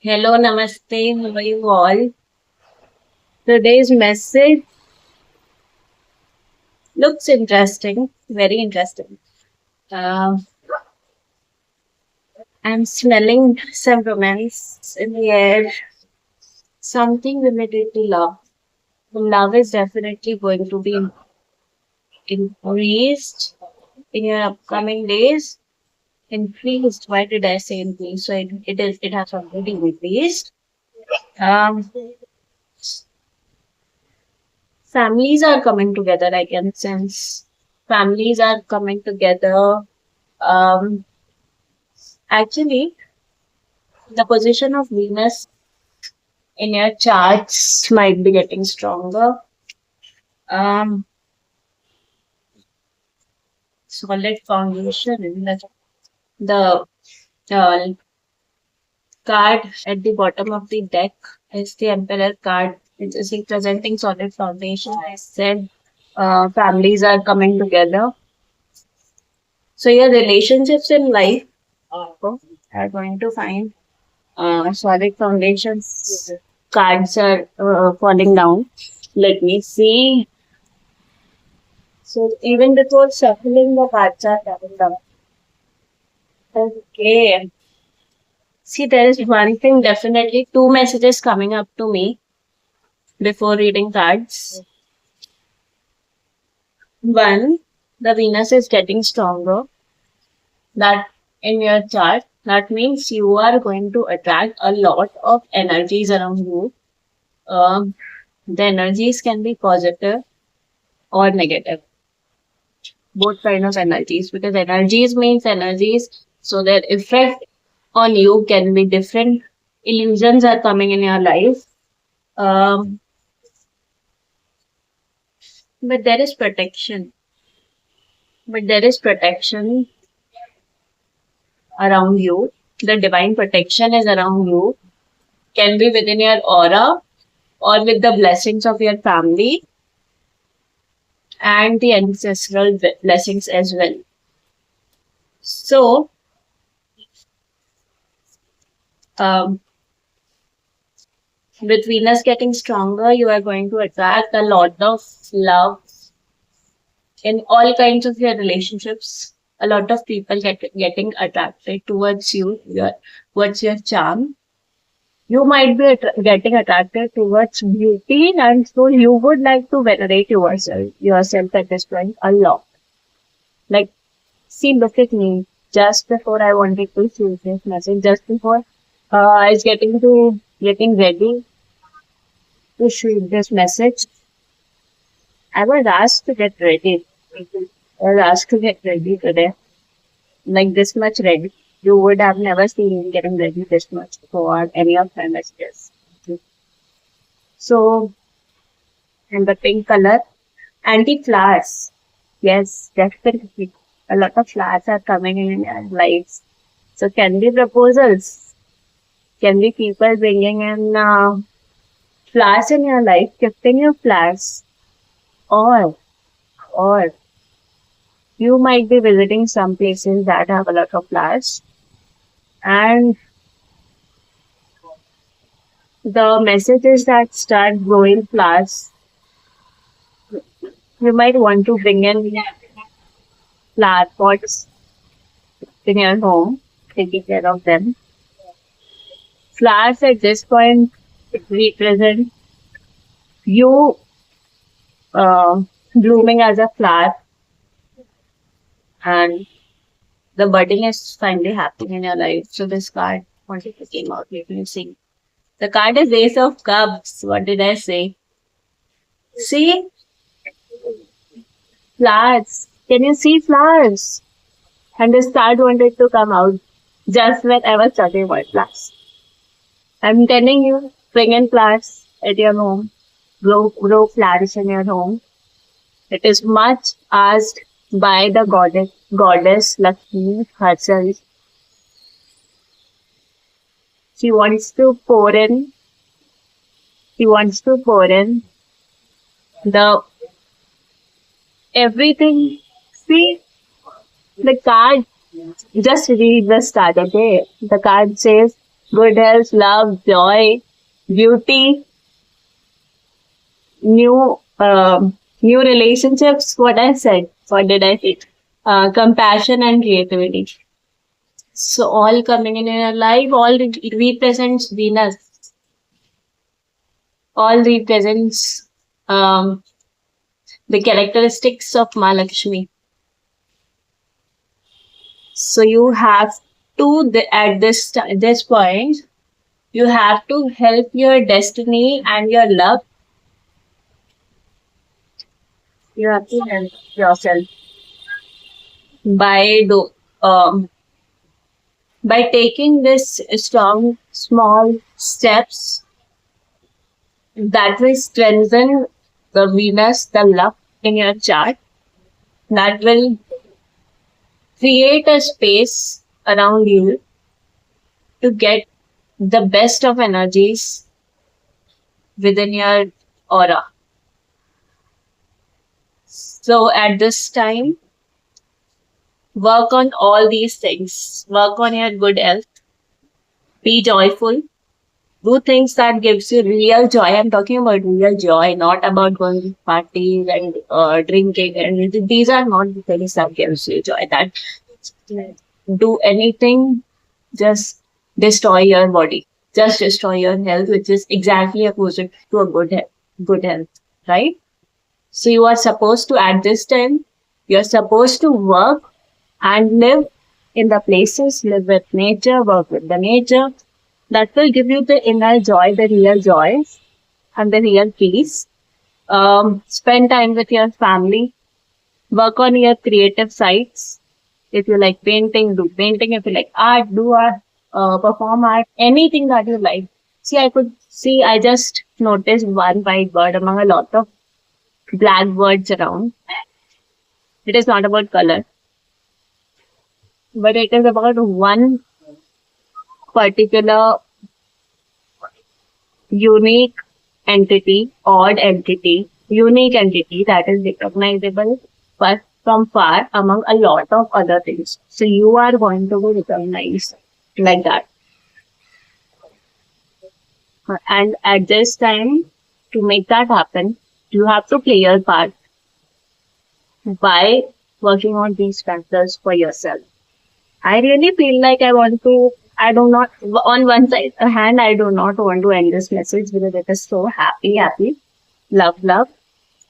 Hello, namaste. How are you all? Today's message looks interesting, very interesting. Uh, I'm smelling some romance in the air, something related to love. Love is definitely going to be increased in your upcoming days. Increased. Why did I say increased? So it has already increased. Um, Families are coming together. I can sense families are coming together. Um, Actually, the position of Venus in your charts might be getting stronger. Um, Solid foundation. The uh, card at the bottom of the deck is the Emperor card. It's representing solid foundation. I said families are coming together. So your relationships in life are going to find solid foundations. Cards are falling down. Let me see. So even before shuffling, the cards are coming down. Okay. See, there is one thing definitely, two messages coming up to me before reading cards. One, the Venus is getting stronger. That in your chart, that means you are going to attract a lot of energies around you. Um, the energies can be positive or negative, both kind of energies, because energies means energies, so their effect on you can be different. Illusions are coming in your life, um, but there is protection. But there is protection around you. The divine protection is around you. Can be within your aura or with the blessings of your family and the ancestral blessings as well. So, um, with Venus getting stronger, you are going to attract a lot of love in all kinds of your relationships. A lot of people getting attracted towards you, towards your charm. You might be getting attracted towards beauty, and so you would like to venerate yourself at this point a lot. Like, see, look at me. Just before I wanted to choose this message, just before I was getting ready to shoot this message, I was asked to get ready. I was asked to get ready today, like this much ready. You would have never seen me getting ready this much for any of my messages. So, and the pink color and the flowers. Yes, definitely. A lot of flowers are coming in your lives. So, can be proposals, can be people bringing in flowers in your life, gifting you flowers, or or you might be visiting some places that have a lot of flowers, and the messages that start growing flowers, you might want to bring in flower pots in your home, taking care of them. Flowers at this point represent you uh, blooming as a flower, and the budding is finally happening in your life. So this card wanted to came out. Let me see. The card is Ace of Cups. What did I say? See, flowers. Can you see flowers? And this card wanted to come out just when I was talking about flowers. I'm telling you, bring in flowers at your home. Grow flowers in your home. It is much asked by the goddess Lakshmi herself. She wants to pour in. She wants to pour in the everything. See the card. Just read the start, okay? The card says good health, love, joy, beauty, new new relationships. What I said. What did I say? Compassion and creativity. So all coming in your life, all represents Venus. All represents um, the characteristics of Mahalakshmi. So you have to at this point, you have to help your destiny and your love. You have to help yourself by do by taking this strong small steps that will strengthen the Venus, the love in your chart. That will create a space around you to get the best of energies within your aura. So at this time, work on all these things. Work on your good health. Be joyful. Do things that gives you real joy. I'm talking about real joy, not about going to parties and drinking. And these are not the things that gives you joy. That do anything, just destroy your body. Just destroy your health, which is exactly opposite to a good health, right? So you are supposed to, at this time, you're supposed to work and live in the places, live with nature, work with the nature. That will give you the inner joy, the real joy and the real peace. Spend time with your family, work on your creative sides. If you like painting, do painting. If you like art, do art, perform art, anything that you like. I just noticed one white bird among a lot of black birds around. It is not about color, but it is about one particular unique entity, odd entity, unique entity that is recognizable first from far among a lot of other things. So you are going to be recognized like that. And at this time, to make that happen, you have to play your part by working on these factors for yourself. I really feel like I do not, on one side, hand, I do not want to end this message because it is so happy, love, love.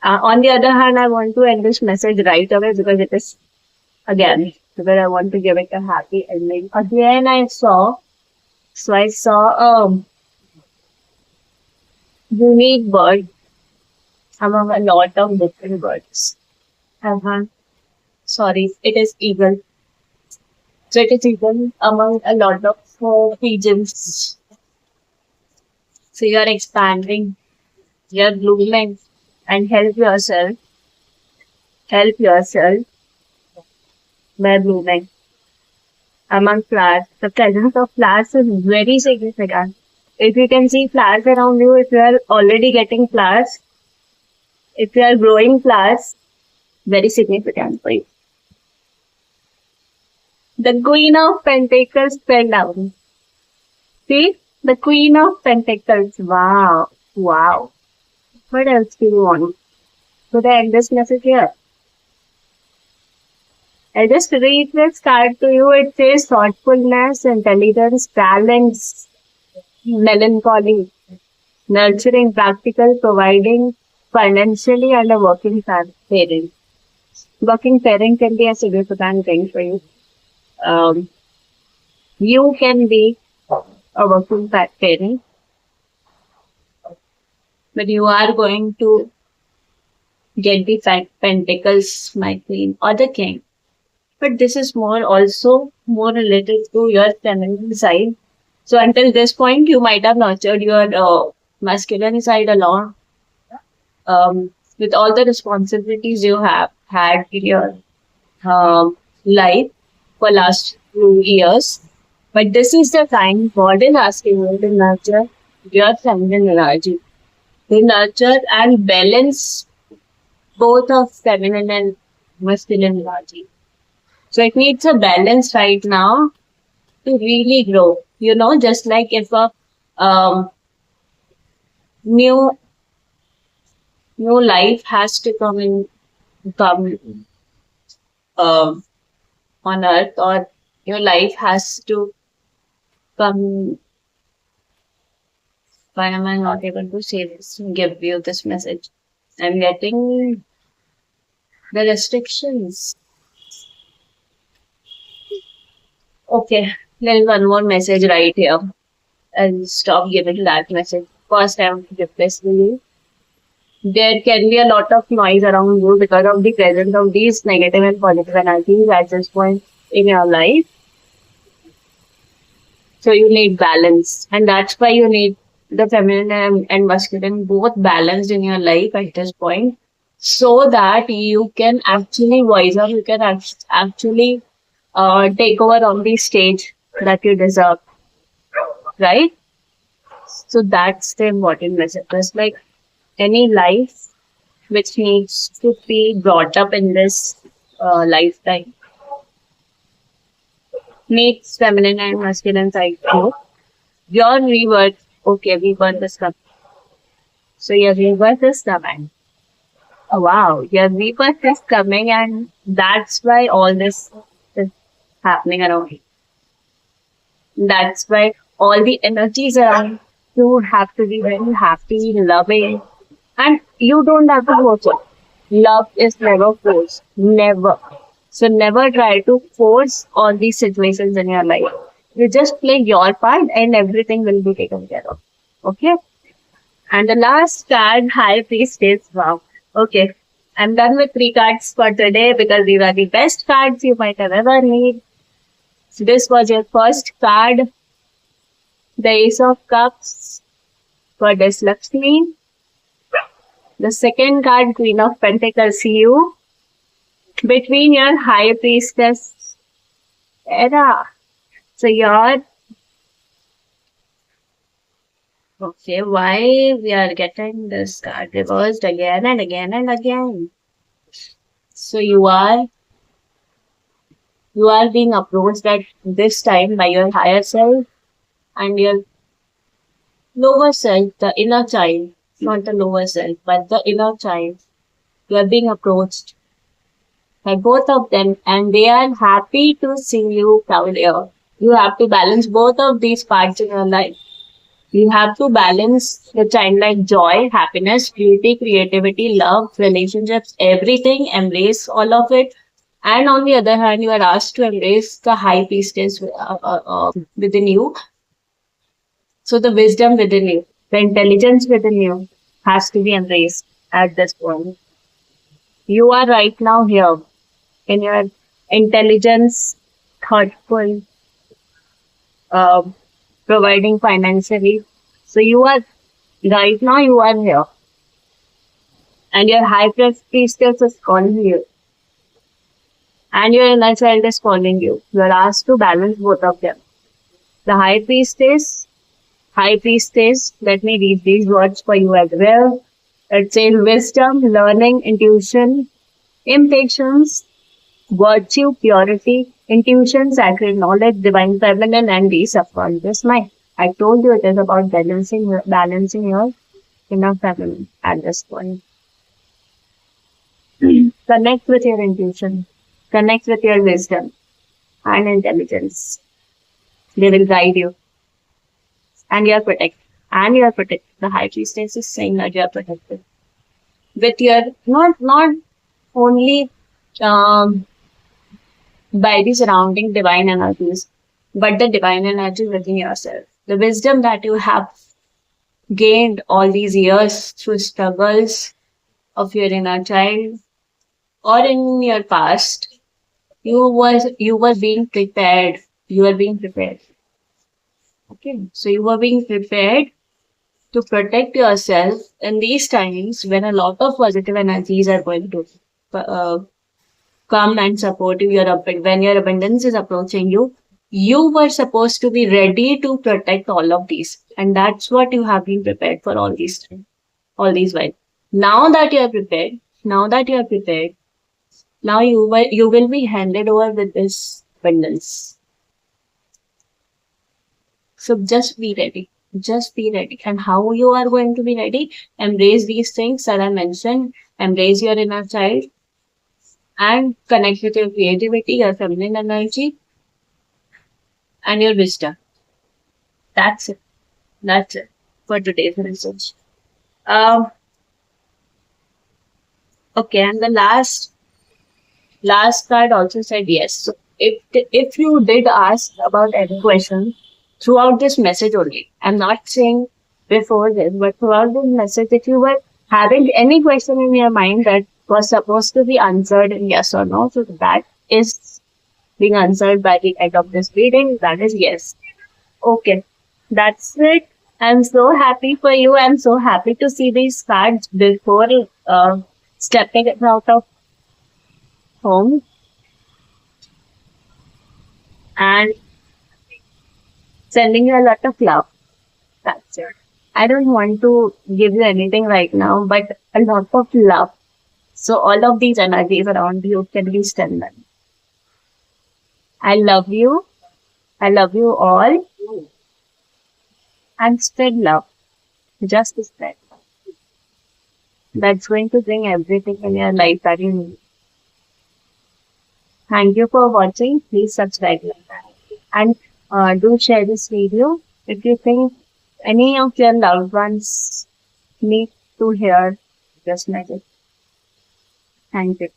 On the other hand, I want to end this message right away because it is, again, because I want to give it a happy ending. Again, I saw a unique bird among a lot of different birds. Uh-huh. Sorry, it is eagle. So it is eagle among a lot of pigeons. So you are expanding, you are blooming, and help yourself by blooming among flowers. The presence of flowers is very significant. If you can see flowers around you, if you are already getting flowers, if you are growing flowers, very significant for you. The Queen of Pentacles fell down. See? The Queen of Pentacles. Wow. Wow. What else do you want? Should I end this message here? I just read this card to you. It says thoughtfulness, intelligence, talents, melancholy, nurturing, practical, providing financially, and a working parent. Working parent can be a significant thing for you. You can be a working parent, but you are going to get the pentacles, my queen, or the king. But this is more related to your feminine side. So until this point, you might have nurtured your masculine side a lot. With all the responsibilities you have had in your life for last few years. But this is the time God is asking you to nurture your feminine energy. To nurture and balance both of feminine and masculine energy. So it needs a balance right now to really grow. Just like if a um, new new life has to come um, on earth, or new life has to come. Why am I not able to say this? Give you this message. I'm getting the restrictions. Okay, there is one more message right here. I'll stop giving that message. First, I have to replace you. There can be a lot of noise around you because of the presence of these negative and positive energies at this point in your life. So you need balance, and that's why you need the feminine and masculine both balanced in your life at this point, so that you can actually voice out, you can actually take over on the stage that you deserve, right? So that's the important message. It's like any life which needs to be brought up in this lifetime needs feminine and masculine side both. Your rebirth, okay, rebirth is coming. So your rebirth is coming. Oh, wow, your rebirth is coming, and that's why all this is happening around you. That's why all the energies around you have to be very happy, loving, and you don't have to force it. Love is never forced. Never. So never try to force all these situations in your life. You just play your part and everything will be taken care of. Okay? And the last card, High Priestess. Wow. Okay. I'm done with 3 cards for today because these are the best cards you might have ever need. So this was your first card, the Ace of Cups for this Lakshmi. The second card, Queen of Pentacles, you. Between your High Priestess era. So your okay, why we are getting this card reversed again and again and again? So you are being approached at this time by your higher self and your lower self, the inner child, not the lower self, but the inner child. You are being approached by both of them, and they are happy to see you proud here. You have to balance both of these parts in your life. You have to balance the childlike joy, happiness, beauty, creativity, love, relationships, everything, embrace all of it. And on the other hand, you are asked to embrace the high priestess within you. So the wisdom within you, the intelligence within you has to be embraced at this point. You are right now here in your intelligence, thoughtful, uh, providing financially. So you are here, and your high priestess is calling you, and your inner child is calling you. You are asked to balance both of them. The high priestess, let me read these words for you as well. It says wisdom, learning, intuition, impatience, virtue, purity, intuition, sacred knowledge, divine feminine, and the subconscious mind. I told you it is about balancing your inner feminine at this point. Connect with your intuition, connect with your wisdom and intelligence. They will guide you, and you are protected. And you are protected. The high priestess is saying that you are protected with your not only um, by the surrounding divine energies, but the divine energy within yourself. The wisdom that you have gained all these years through struggles of your inner child or in your past, you were being prepared. You were being prepared. Okay. So you were being prepared to protect yourself in these times when a lot of positive energies are going to uh, come and support you. When your abundance is approaching you, you were supposed to be ready to protect all of these, and that's what you have been prepared for all these while. Now that you are prepared, now that you are prepared, now you will be handed over with this abundance. So just be ready. Just be ready. And how you are going to be ready? Embrace these things that I mentioned. Embrace your inner child and connect with your creativity, your feminine energy, and your wisdom. That's it. That's it for today's message. Um, okay, and the last card also said yes. So if you did ask about any question throughout this message only, I'm not saying before this, but throughout this message, if you were having any question in your mind that was supposed to be answered in yes or no, so that is being answered by the end of this reading. That is yes. Okay, that's it. I'm so happy for you. I'm so happy to see these cards before stepping out of home and sending you a lot of love. That's it. I don't want to give you anything right now, but a lot of love. So all of these energies around you can be strengthened. I love you. I love you all. And spread love. Just spread. That's going to bring everything in your life that you need. Thank you for watching. Please subscribe and do share this video if you think any of your loved ones need to hear this message. Thank you.